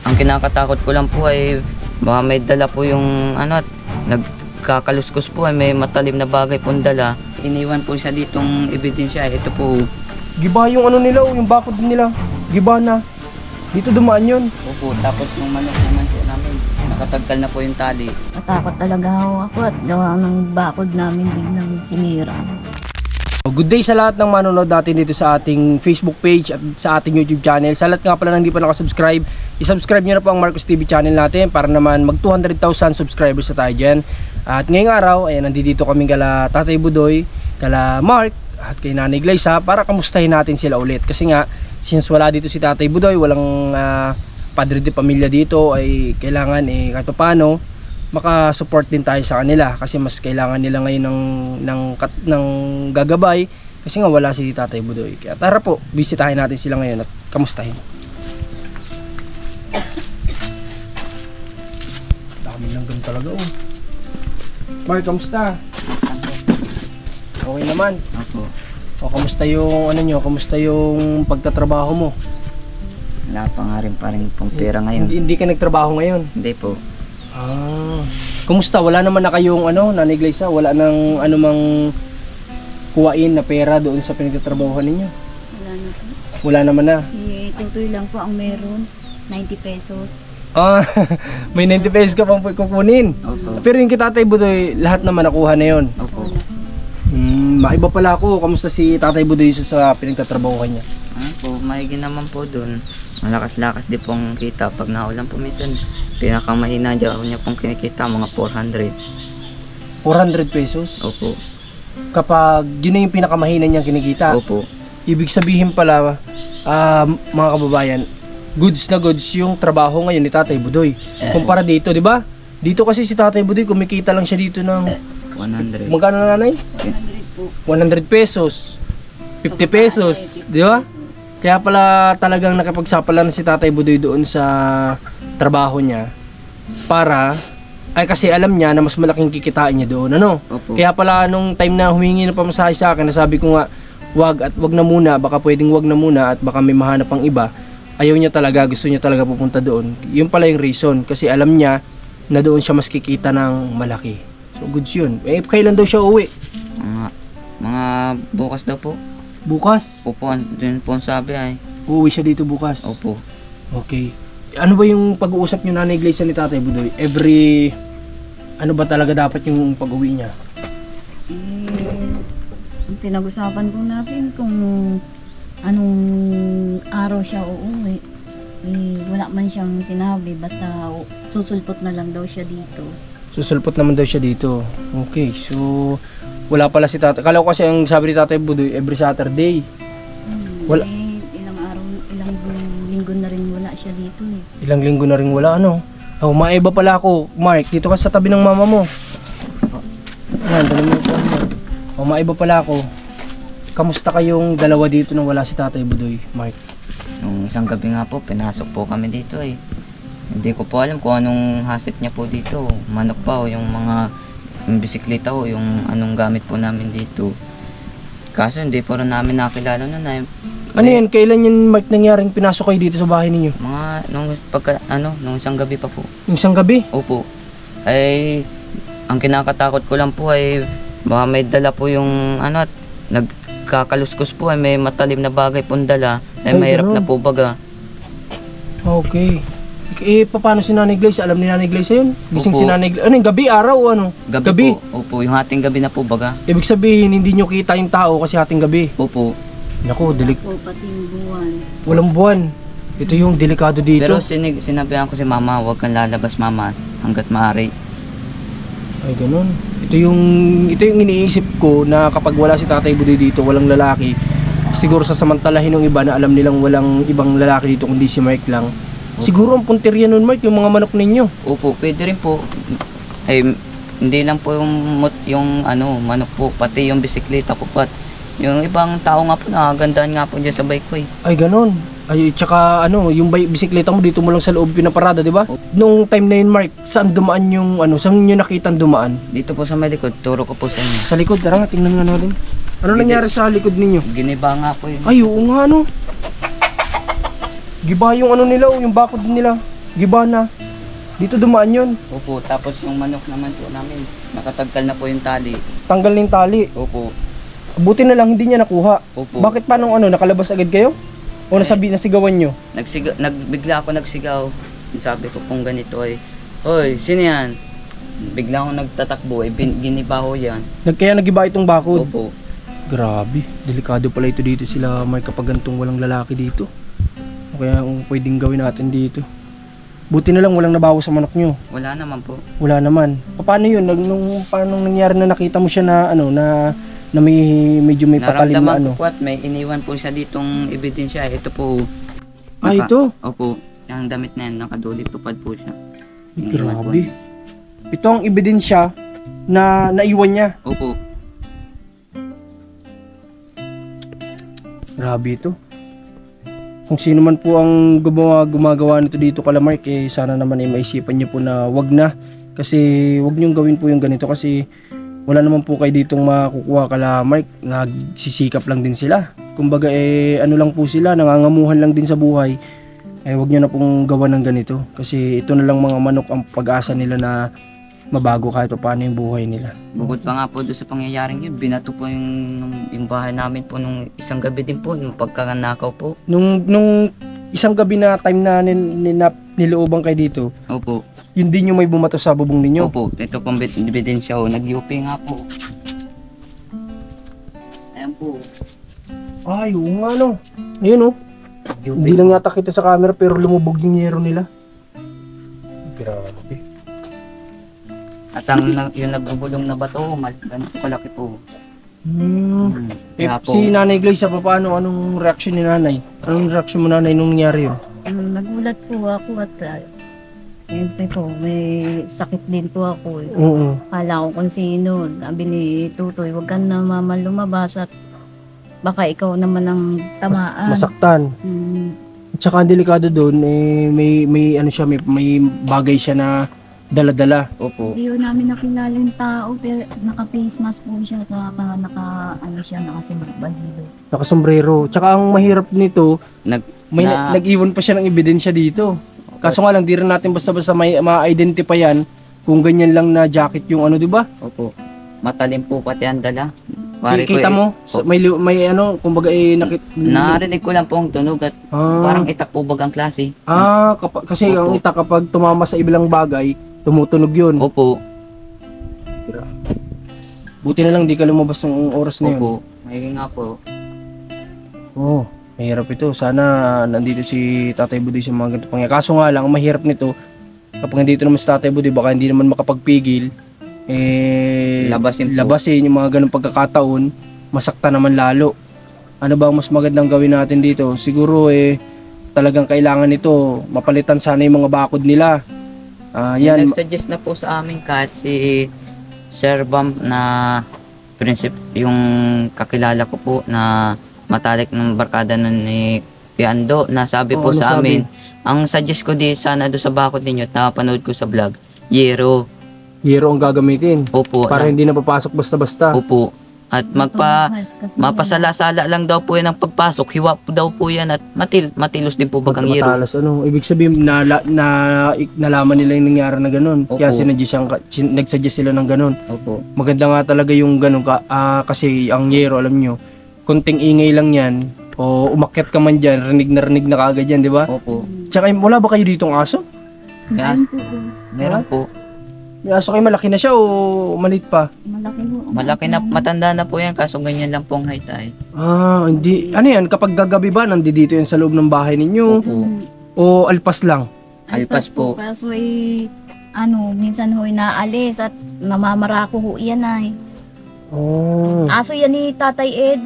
Ang kinakatakot ko lang po ay baka may dala po yung ano at nagkakaluskos po ay may matalim na bagay pong dala. Iniwan po siya ditong ebidensya. Ito po. Giba yung ano nila, yung bakod nila. Giba na. Dito dumaan yun. Opo, tapos nung manok naman po namin, nakatagkal na po yung tali. Natakot talaga ako at gawa ng bakod namin biglang sinira. Good day sa lahat ng manonood natin dito sa ating Facebook page at sa ating YouTube channel. Sa lahat nga pala na hindi pa nakasubscribe, isubscribe nyo na po ang Marcos TV channel natin para naman mag 200,000 subscribers na tayo dyan. At ngayong araw, ayan, nandito kami kala Tatay Budoy, kala Mark at kay Nanay Glyza para kamustahin natin sila ulit. Kasi nga, since wala dito si Tatay Budoy, walang padre de pamilya dito, ay kailangan kahit paano makasupport din tayo sa kanila kasi mas kailangan nila ngayon ng gagabay kasi nga wala si Tatay Budoy. Kaya tara po, bisitahin natin sila ngayon at kamustahin. Dami langgam talaga oh. Mark, kamusta? Okay naman? Opo. O kamusta yung ano nyo? Kamusta yung pagtatrabaho mo? Wala pa nga rin pong pera ngayon. Hindi ka nagtrabaho ngayon? Hindi po. Kumusta? Wala naman na kayong ano, Nanay Glyza? Wala nang anumang kuwain na pera doon sa pinagtatrabahuhan ninyo? Wala na po. Wala naman na? Si Tutoy lang po ang meron. 90 pesos. May 90 pesos ka pang kukunin. Opo. Pero yung kay Tatay Budoy, lahat naman nakuha na yun. Opo. Maiba pala ako. Kamusta si Tatay Budoy sa pinagtatrabahuhan niya? Po, maigi naman po doon. Malakas-lakas di pong kita pag naulan po minsan. Pinakamahina dyan niya pong kinikita mga 400. 400 pesos? Opo. Kapag yun na yung pinakamahina niyang kinikita? Opo. Ibig sabihin pala, mga kababayan, goods na goods yung trabaho ngayon ni Tatay Budoy. Kumpara dito, di ba? Dito kasi si Tatay Budoy, kumikita lang siya dito ng 100. magkano na, Nanay? 100 pesos. 50 pesos, di ba? Kaya pala talagang nakipagsapala na si Tatay Budoy doon sa trabaho niya para kasi alam niya na mas malaking kikitain niya doon, ano? Opo. Kaya pala nung time na humingi ng pamasahe sa akin, nasabi ko nga wag na muna, baka pwedeng wag na muna at baka may mahanap pang iba. Ayaw niya talaga, gusto niya talaga pupunta doon. Yun pala yung reason kasi alam niya na doon siya mas kikita ng malaki. So goods yun. Kailan daw siya uuwi? Mga bukas daw po. Bukas? Opo, dun po ang sabi ay. Uuwi siya dito bukas? Opo. Okay. Ano ba yung pag-uusap niyo Nanay Glyza ni Tatay Budoy? Every ano ba talaga dapat yung pag-uwi niya? Ang pinag-usapan po natin kung anong araw siya uuwi. Wala man siyang sinabi, basta susulpot na lang daw siya dito. Susulpot naman daw siya dito. Okay, so wala pala si Tatay. Kala ko kasi ang sabi ni Tatay Budoy every Saturday. Wala. Ilang araw, ilang linggo na rin wala siya dito eh. Ilang linggo na rin wala, ano? Oh, maiba pala ako. Mark, dito ka sa tabi ng mama mo. Yan, dali mo ito. Oh, maiba pala ako. Kamusta kayong dalawa dito nang wala si Tatay Budoy, Mark? Nung isang gabi nga po, pinasok po kami dito eh. Hindi ko po alam kung anong hasip niya po dito. Manok pa o yung mga bisikleta o yung anong gamit po namin dito. Kaso hindi po rin namin nakilala nun ay. Ano yan? Kailan yan, Mark, nangyaring pinasok kayo dito sa bahay ninyo? Mga nung isang gabi pa po. Yung isang gabi? Opo. Ay ang kinakatakot ko lang po ay baka may dala po yung ano at nagkakaluskos po ay may matalim na bagay pong dala ay mahirap na po baga. Okay. Paano si Nanay Glyza? Alam ni Nanay Glyza yun? Gising Opo. si Nanay Glyza. Ano yung gabi, araw o ano? Gabi po. Opo, yung hating gabi na po baga. Ibig sabihin, hindi nyo kita yung tao kasi hating gabi. Opo. Naku, Po, pati yung buwan. walang buwan. Ito yung delikado dito. Pero sinabihan ko si mama, huwag kang lalabas mama hanggat maaari. Ay, ganun. Ito yung iniisip ko na kapag wala si Tatay Budoy dito, walang lalaki. Siguro sasamantalahin ng iba na alam nilang walang ibang lalaki dito kundi si Mark lang. Siguro ang punteriya nun, Mark, yung mga manok ninyo. Opo, pwede rin po. Ay, hindi lang po yung manok po, pati yung bisikleta ko pat. Yung ibang tao nga po, nakagandaan nga po dyan sa bike ko eh. Ay, ganun. Ay, tsaka yung bisikleta mo dito mo lang sa loob pinaparada, di ba? Nung time na yun, Mark, saan dumaan yung saan nyo nakita dumaan? Dito po sa may likod, turo ko po sa inyo. Sa likod, tara nga, tingnan nga natin. Ano nangyari sa likod ninyo? Giniba nga po yun. Ay, oo nga, Giba yung nila, yung bakod nila. Gibana. Dito dumaan yun. Opo, tapos yung manok naman po namin, nakatagkal na po yung tali. Tanggal na yung tali. Opo. Buti na lang hindi niya nakuha. Opo. Bakit paano nakalabas agad kayo? O nasigawan nyo? Bigla ako nagsigaw. Sabi ko pong ganito ay, "Hoy, sino yan?" Bigla akong nagtatakbo, giniba ko yan. Kaya nagiba itong bakod. Opo. Grabe, delikado pala ito dito sila may kapag gantong walang lalaki dito. O kaya ang pwedeng gawin natin dito. Buti na lang walang nabawas sa manok nyo. Wala naman po. Wala naman. Paano yun? Paano nangyari na nakita mo siya na na medyo may patalim na Naramdaman ko po at may iniwan po siya ditong ebidensya. Ito po. Ito? Opo. Yung damit na yan, nakadulit tupad po siya. Ay, Iniwan po grabe. Ito ang ebidensya na naiwan niya. Opo. Grabe ito. Kung sino man po ang gumagawa nito dito kala Mark, sana naman maisipan niyo po na wag na. Kasi wag niyong gawin po yung ganito kasi wala naman po kayo ditong makukuha kala Mark. Nagsisikap lang din sila. Kumbaga ano lang po sila, nangangamuhan lang din sa buhay. Wag niyo na pong gawa ng ganito. Kasi ito na lang mga manok ang pag-asa nila na mabago kahit paano yung buhay nila. Bukod pa nga po doon sa pangyayaring yun, binato po yung bahay namin po nung isang gabi din po, nung pagkanakaw po. Nung isang gabi na time na nilooban kayo dito, Opo. yun din yung may bumato sa bubong ninyo. Opo, ito pong ebidensya ho, nag-UP nga po. Ayan po. Ay, oo nga no. Ayun oh. UP. Hindi lang yata kita sa camera pero lumubog yung yero nila. Grabe. At yung nagbubulong na bato, ganito kalaki po. Kaya po, Si Nanay Glaze, paano? Anong reaction ni Nanay? Anong reaction mo Nanay nung nangyari yun? Nagulat po ako at siyempre po, may sakit din po ako. Oo. Kala ko kung sino. Sabi ni Tutoy, huwag ka na mama lumabas at baka ikaw naman ang tamaan. Masaktan. At saka ang delikado doon, may ano siya, may bagay siya na dala-dala. opo. Hindi ko namin nakilala yung tao, pero naka-face mask po siya, nakasimbalilo. Nakasombrero. Tsaka ang mahirap nito, Na- nag-iwan pa siya ng ebidensya dito. Kaso nga lang, di rin natin basta-basta ma-identify yan kung ganyan lang na jacket yung ano, di ba? Opo. Matalim po pati ang dala. Pare ko Kita mo, may ano, kumbaga narinig ko lang po ang tunog at parang itak po bagang klase. kasi ang Opo. ita kapag tumama sa ibilang bagay, tumutunog yun. Opo. Buti na lang di ka lumabas ng oras na yun. Opo. May nga po. Oo, mahirap ito. Sana nandito si Tatay Budoy sa mga ganito pangyayari. Kaso nga lang, ang mahirap nito, kapag nandito naman si Tatay Budoy, baka hindi naman makapagpigil, labasin yung mga ganong pagkakataon, masakta naman lalo. Ano ba ang mas magandang gawin natin dito? Siguro talagang kailangan nito, mapalitan sana yung mga bakod nila. Yan. Nag-suggest na po sa amin kahit si Sir Bam na yung kakilala ko po na matalik ng barkada nun ni Piando na sabi po ano sa sabi? amin, ang suggest ko di sana doon sa bakod ninyo at napanood ko sa vlog, yero. Yero ang gagamitin. Opo. Para hindi na papasok basta-basta. Opo. At mapasala-sala lang daw po yan ang pagpasok. Hiwa po daw po yan at matilos din po bagang yero. Matalas, ibig sabihin nalaman nila yung nangyari na ganun. Opo. Kaya nagsuggest sila ng ganun. Opo. Maganda nga talaga yung ganun kasi ang yero, alam nyo, konting ingay lang yan o umakyat ka man dyan, rinig na kaagad yan, di ba? Opo. Tsaka wala ba kayo ditong aso? Meron po. Meron po. May aso kayo, malaki na siya o maliit pa? Malaki po. Malaki na, matanda na po yan kaso ganyan lang pong height ay. Hindi. Ano yan? Kapag gagabi ba, nandito yan sa loob ng bahay ninyo? Opo. O alpas lang? Alpas po. Kaso minsan ho inaalis at namamarako ho yan ay. Oh. Aso yan ni Tatay Ed.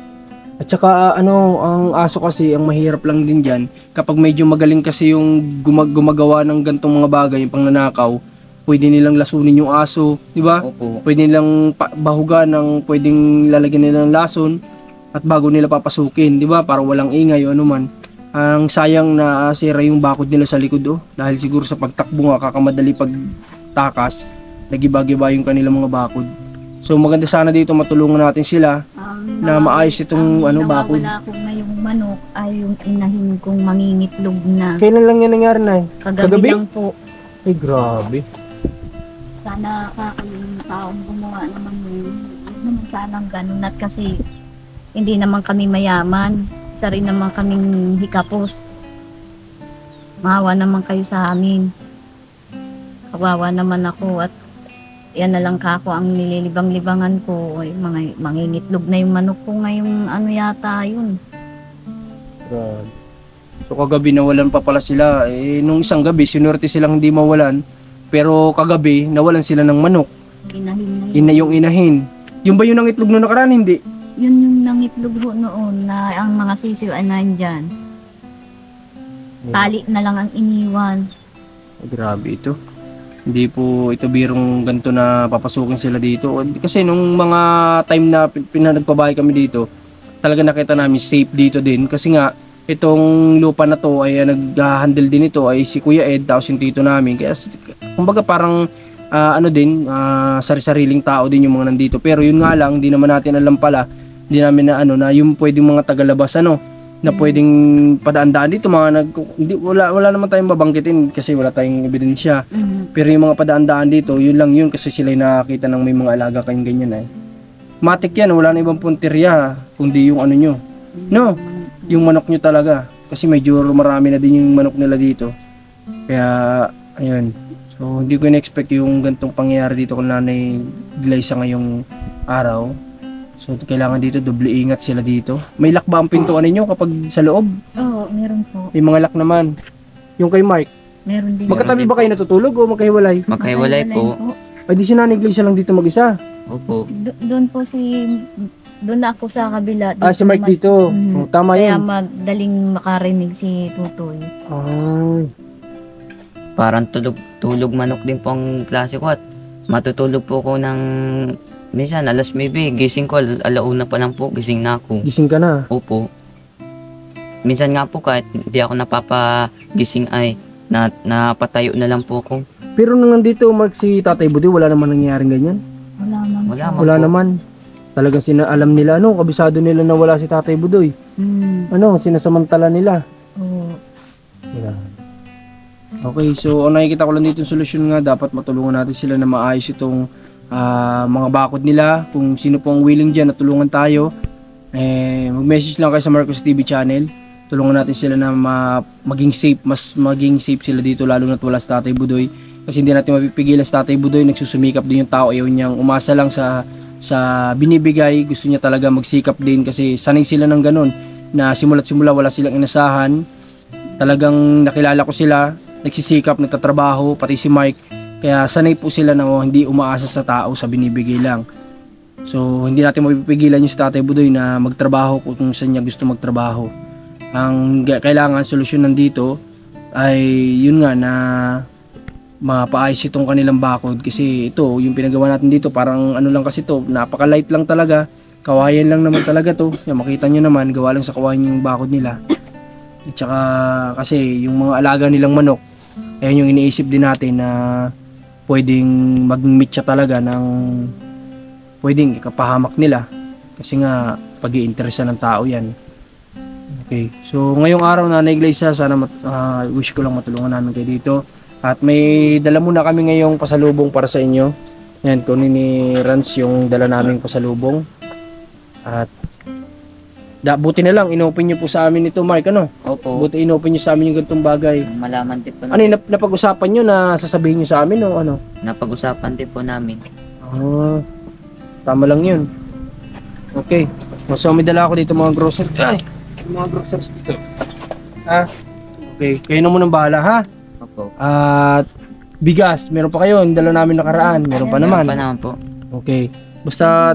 At saka ang aso kasi, ang mahirap lang din dyan, kapag medyo magaling kasi yung gumagawa ng gantong mga bagay, yung pangnanakaw, pwede nilang lasunin yung aso, di ba? Opo. Pwede nilang bahugan ng pwedeng lalagyan nila ng lason at bago nila papasukin, di ba? Para walang ingay o anuman. Ang sayang na sira yung bakod nila sa likod dahil siguro sa pagtakbo nga kakamadali pagtakas, nagiba-giba yung kanilang mga bakod. So maganda sana dito matulungan natin sila na maayos itong bakod. Nawawala ko ngayong manok ay yung inahin kong mangingitlog na. Kailan lang yan nangyari, Nay? Kagabi lang po. Ay, grabe. Sana kakayung taong gumawa naman yun. Huwag naman sanang ganun. At kasi hindi naman kami mayaman. Isa rin naman kaming hikapos. Maawa naman kayo sa amin. Kawawa naman ako at yan na lang kako ang nililibang-libangan ko. Ay, mangingitlog na yung manok ko ngayong ano yata yun. Grabe. So kagabi nawalan pa pala sila. Eh, nung isang gabi, sinurte silang hindi mawalan. Pero kagabi, nawalan sila ng manok. Inahin na yun. Yung inahin. Yung ba yun ang itlog nung nakaraan? Hindi. Yun yung nangitlog ho noon na ang mga sisiw ay nandyan. Tali na lang ang iniwan. Ay, grabe ito. Hindi po ito birong ganito na papasukin sila dito. Kasi nung mga time na pinagpabahay kami dito, talaga nakita namin safe dito din. Kasi nga, itong lupa na to ay nag-handle din ito ay si Kuya Ed, tapos yung tito namin. Kaya kumbaga parang sari-sariling tao din yung mga nandito. Pero yun nga lang, hindi naman natin alam pala, hindi namin na na yung pwedeng mga tagalabas na pwedeng padaan-daan dito wala naman tayong babanggitin kasi wala tayong ebidensya. Pero yung mga padaan-daan dito, yun lang yun kasi sila nakakita ng may mga alaga kayong ganyan ay. Matik yan, wala na ibang punteriya kundi yung ano nyo. No, yung manok nyo talaga. Kasi medyo marami na din yung manok nila dito. Kaya, ayun. So, hindi ko in-expect yung gantong pangyayari dito kung Nanay Glyza ngayong araw. So, kailangan dito, doble ingat sila dito. May lock ba ang pintuan ninyo kapag sa loob? Oo, meron po. May mga lock naman. Yung kay Mark, Meron din. magkatabi ba kayo natutulog o magkahiwalay? Magkahiwalay po. Ay, di si Nanay Glyza lang dito mag-isa. Opo. Doon po doon ako sa kabila. Si Mark dito. Oh, tama Kaya yun. madaling makarinig si Tutoy. Ay. Parang tulog manok din po ang klase ko at matutulog po ko ng minsan alas maybe gising ko alauna pa lang po gising na ako. Gising ka na. Opo. Minsan nga po kahit hindi ako napapagising ay napatayo na lang po ako. Pero nung nandito Mark si Tatay Budi, wala naman nangyaring ganyan. Wala man. Wala naman. Talagang alam nila kabisado nila na wala si Tatay Budoy. Sinasamantala nila. Oo. Yeah. Okay, so ang nakikita ko lang dito yung solusyon nga, dapat matulungan natin sila na maayos itong mga bakod nila. Kung sino po ang willing dyan na tulungan tayo, mag-message lang kayo sa Marcos TV channel. Tulungan natin sila na maging safe, mas maging safe sila dito lalo na't wala si Tatay Budoy. Kasi hindi natin mapipigilan si Tatay Budoy, nagsusumikap din yung tao, ayaw niyang umasa lang sa binibigay, gusto niya talaga magsikap din kasi sanay sila ng ganun na simula't simula wala silang inasahan. Talagang nakilala ko sila, nagsisikap, nagtatrabaho, pati si Mike. Kaya sanay po sila na hindi umaasa sa tao sa binibigay lang. So hindi natin mapipigilan yung si Tatay Budoy na magtrabaho kung saan niya gusto magtrabaho. Ang kailangan solusyon nandito ay yun nga na mapaayos itong kanilang bakod kasi ito yung pinagawa natin dito parang ano lang kasi to, napaka-light lang talaga, kawayan lang naman talaga to. Yan, makita nyo naman, gawa lang sa kawayan yung bakod nila. At saka kasi yung mga alaga nilang manok, ayun yung iniisip din natin na pwedeng mag-meet siya talaga ng pwedeng ikapahamak nila kasi nga pag-iinteresan ng tao yan. Okay, so ngayong araw Nanay Glyza, sana wish ko lang matulungan namin kayo dito. At may dala muna kami ngayong pasalubong para sa inyo. Yan, kunin ni Rans yung dala naming pasalubong. At buti na lang, inopen nyo po sa amin ito, Mark, ano? Opo. Buti inopen nyo sa amin yung ganitong bagay. Malaman din po Ano yung napag-usapan nyo na sasabihin nyo sa amin o ano? napag-usapan din po namin. Tama lang yun. Okay. So may dala ako dito mga groceries. Ay! Mga groceries dito. Okay. Kayo na munang bahala, ha? Opo. At bigas, meron pa kayo, yung dala namin nakaraan, meron pa naman. Meron pa naman po. Okay. Basta,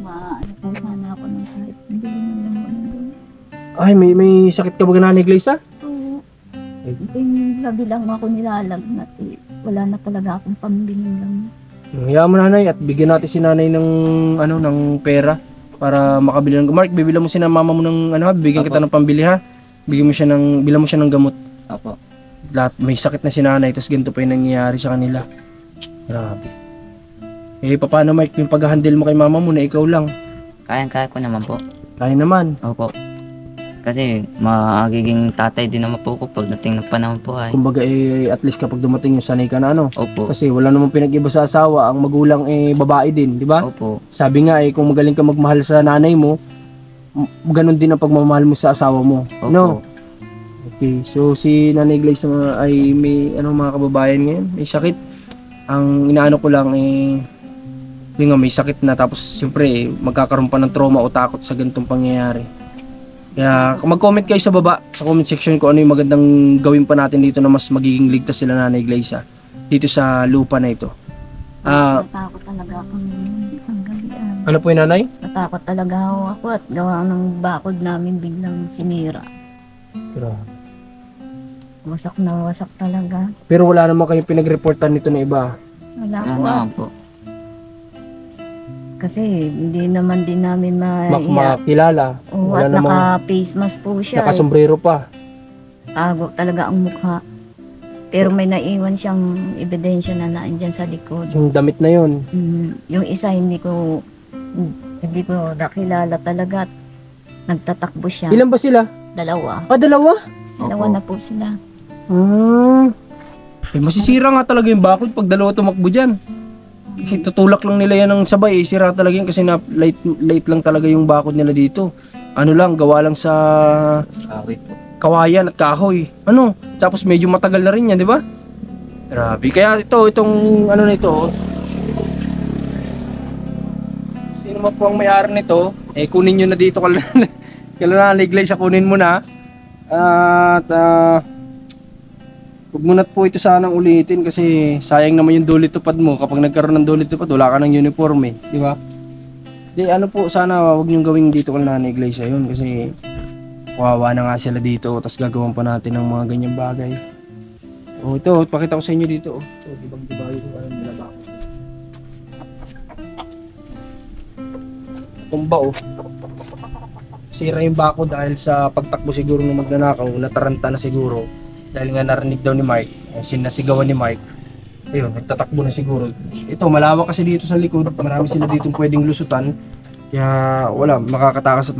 Ano po sana ako ng kahit hindi naman doon. ay, may sakit ka ba Nanay Glyza? Oo. Ito yung labi lang ako nilalagnat eh. Wala na talaga akong pambilin lang. Hayaan mo Nanay at bigyan natin si Nanay ng pera para makabili ng Mark, bibilang mo si mama mo ng bibigyan kita ng pambili ha. Bilan mo siya ng gamot. Opo. Lahat may sakit na si Nanay, tapos ganito pa yung nangyayari sa kanila. Grabe. Paano Mike, yung pag-handle mo kay mama mo na ikaw lang? Kayang-kaya ko naman po. Kaya naman. Opo. Kasi magiging tatay din naman po ko pagdating ng panahon po ay. Kumbaga at least kapag dumating yung sanay ka na ano. Opo. Kasi wala namang pinag-iba sa asawa, ang magulang babae din, di ba? Opo. Sabi nga kung magaling ka magmahal sa nanay mo, ganun din ang pagmamahal mo sa asawa mo. Opo. No? Okay, so si Nanay Glaze ay may mga kababayan ngayon, may sakit. Ang inaano ko lang yun nga, may sakit na tapos siyempre magkakaroon pa ng trauma o takot sa ganitong pangyayari. Kaya mag-comment kayo sa baba, sa comment section kung ano yung magandang gawin pa natin dito na mas magiging ligtas sila Nanay Glaze dito sa lupa na ito. Natakot talaga ako ng isang gabi. Ano po yung nanay? Natakot talaga ako at gawa ng bakod namin biglang sinira. Wasak na wasak talaga. Pero wala naman kayong pinag-reportan nito na iba. Wala Ano po. nga po. Kasi hindi naman din namin Makilala. Oo, Wala at namang naka-face mask po siya. nakasombrero pa. Tago talaga ang mukha. Pero may naiwan siyang ebidensya na naandyan sa likod. Yung damit na yon. Yung isa hindi ko nakilala talaga. At nagtatakbo siya. Ilan ba sila? Dalawa. Dalawa? Dalawa Opo. na po sila. Masisira nga talaga yung bakod pag dalawa tumakbo dyan. Kasi tutulak lang nila yan ng sabay, sira talaga yun kasi late lang talaga yung bakod nila dito. Ano lang, gawa lang sa Kahoy po. kawayan at kahoy. Tapos medyo matagal na rin yan, di ba? Grabe. Kaya itong ano na ito, sino man po ang may-ari nito, kunin nyo na dito kailangan Glaze, kunin mo na. At huwag mo na po ito sanang ulitin kasi sayang naman yung dulit tupad mo. Kapag nagkaroon ng dulit tupad, wala ka ng uniforme, di ba? Ano po, sana wag niyong gawin dito kay Nanay Glaze yun kasi kawawa na nga sila dito tapos gagawin pa natin ng mga ganyang bagay. Ito, pakita ko sa inyo dito. Dibag-dibag yung ano nila ba? Tumba sira yung bako dahil sa pagtakbo siguro ng magnanakaw, nataranta na siguro. Dahil nga narinig daw ni Mike, sinasigawan ni Mike. Ayun, nagtatakbo na siguro. Ito, malawak kasi dito sa likod. Marami sila dito pwedeng lusutan. Kaya wala, makakatakas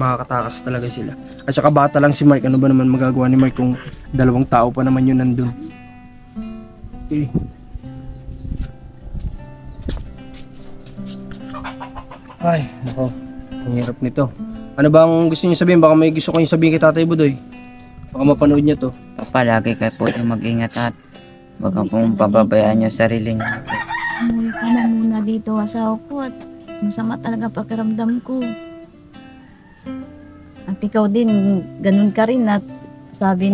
talaga sila. At saka bata lang si Mike, ano ba naman magagawa ni Mike kung dalawang tao pa naman yun nandun. Okay. Ay, nako. Ang hirap nito. Ano bang gusto niyo sabihin? Baka may gusto kayong sabihin kay Tatay Budoy. Baka mapanood niya to. Papa, lagi kayo po yung mag-ingat at wag pong pababayaan yung sarili niyo. Umuwi ka na muna dito asawa ko at masama talaga pakiramdam ko. At ikaw din, ganun ka rin at sabi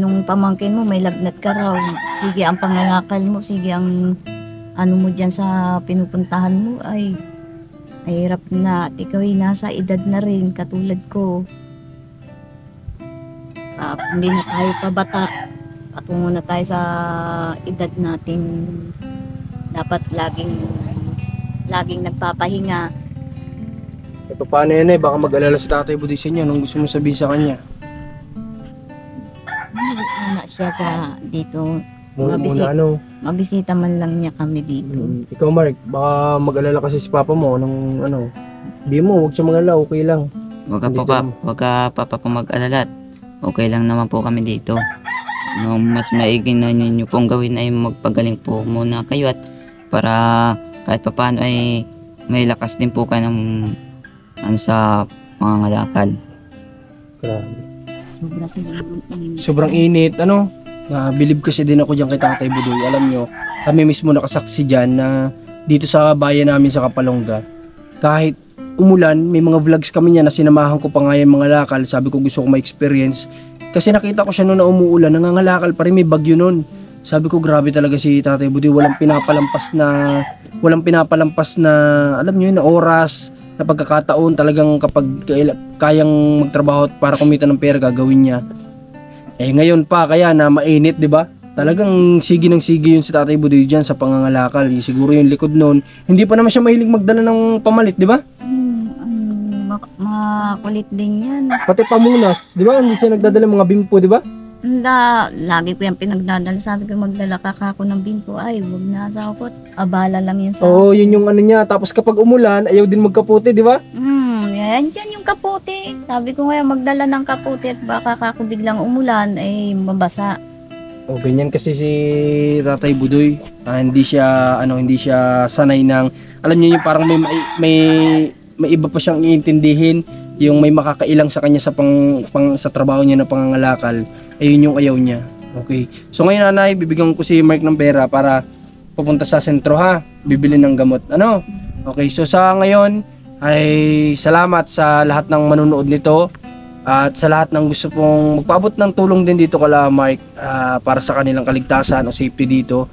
nung pamangkin mo may lagnat ka raw. Sige ang pangalakal mo, sige ang ano mo dyan sa pinupuntahan mo ay hirap na at ikaw ay nasa edad na rin katulad ko. Hindi na tayo pabata. Patungo na tayo sa edad natin. Dapat laging nagpapahinga. Paano yan baka mag-alala si Tatay Budoy sa inyo. Anong gusto mo sabihin sa kanya? Muna siya sa dito. Mabisita man lang niya kami dito. Ikaw Mark, baka mag-alala kasi si Papa mo ng Hindi mo, huwag siya mag-alala, okay lang. Wag ka papa po mag-alala. Okay lang naman po kami dito. Mas maigi na ninyo pong gawin ay magpagaling po muna kayo at para kahit papaano ay may lakas din po kayo ng sa mga ngalakal. Grabe. Sobrang Sobrang init. init, Bilib kasi din ako dyan kay Tatay Budoy. Alam nyo, kami mismo nakasaksi dyan na dito sa bayan namin sa Kapalongga, kahit umulan, may mga vlogs kami niya na sinamahan ko pa nga yung mga lakal. Sabi ko gusto ko ma-experience. Kasi nakita ko siya noon na umuulan, nangangalakal pa rin, may bagyo noon. Sabi ko grabe talaga si Tatay Budoy, walang pinapalampas na alam nyo yun, na oras, na pagkakataon talagang kapag kayang magtrabaho para kumita ng pera gagawin niya. Ngayon pa kaya na mainit, 'di ba? Talagang sige ng sige yun si Tatay Budoy diyan sa pangangalakal. Siguro yung likod noon, hindi pa naman siya mahilig magdala ng pamalit, 'di ba? Makulit din yan. Pati pamunas, 'di ba? Hindi siya nagdadala mga bimpo, 'di ba? Lagi ko yung pinagdadala. Sabi ko magdala ka ako ng bimpo. Ay, huwag na asawa ko. Abala lang yun sa Oo, yun yung ano niya. Tapos kapag umulan, ayaw din magkaputi, 'di ba? andyan yung kaputi. Sabi ko ngayon magdala ng kaputi at baka kako biglang umulan ay mabasa. O ganyan kasi si Tatay Budoy. Hindi siya sanay ng, alam niyo yung parang may iba pa siyang iintindihin, yung may makakailang sa kanya sa trabaho niya na pangangalakal. Ayun yung ayaw niya. Okay. So ngayon nanay, bibigyan ko si Mark ng pera para pupunta sa sentro ha. Bibili ng gamot. Ano? Okay. So sa ngayon ay salamat sa lahat ng manunood nito. At sa lahat ng gusto pong magpaabot ng tulong din dito kala Mark para sa kanilang kaligtasan o safety dito,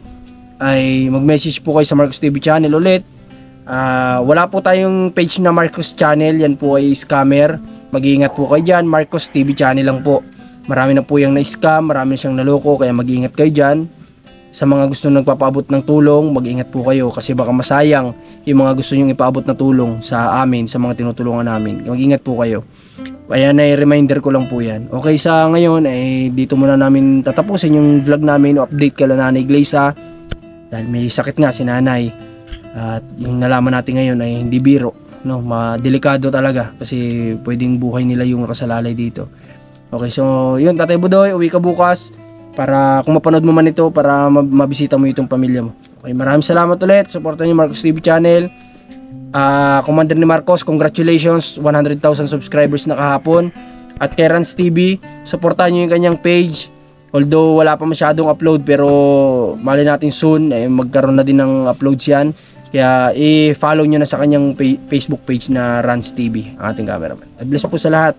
ay mag-message po kayo sa Marcos TV channel ulit. Wala po tayong page na Marcos channel, yan po ay scammer. Mag-iingat po kayo dyan, Marcos TV channel lang po. Marami na po yung na-scam, marami na siyang naloko, kaya mag-iingat kayo dyan. Sa mga gusto nagpapaabot ng tulong, mag-ingat po kayo kasi baka masayang yung mga gusto nyong ipaabot na tulong sa amin, sa mga tinutulungan namin. Mag-ingat po kayo. Ayan ay reminder ko lang po yan. Okay, sa ngayon ay dito muna namin tatapusin yung vlog namin, update kay Nanay Gleisa dahil may sakit nga si nanay. At yung nalaman natin ngayon ay hindi biro, no, delikado talaga kasi pwedeng buhay nila yung kasalalay dito. Okay, so yun Tatay Budoy, uwi ka bukas para kung mapanood mo man ito para mabisita mo itong pamilya mo. Okay, maraming salamat ulit. Supportan niyo Marcos TV channel. Commander ni Marcos, congratulations, 100,000 subscribers na kahapon. At kay Rans TV, supportan niyo yung kanyang page. Although wala pa masyadong upload pero mali natin soon magkaroon na din ng uploads yan. Kaya i-follow nyo na sa kanyang Facebook page na Rans TV, ang ating cameraman. God bless po sa lahat.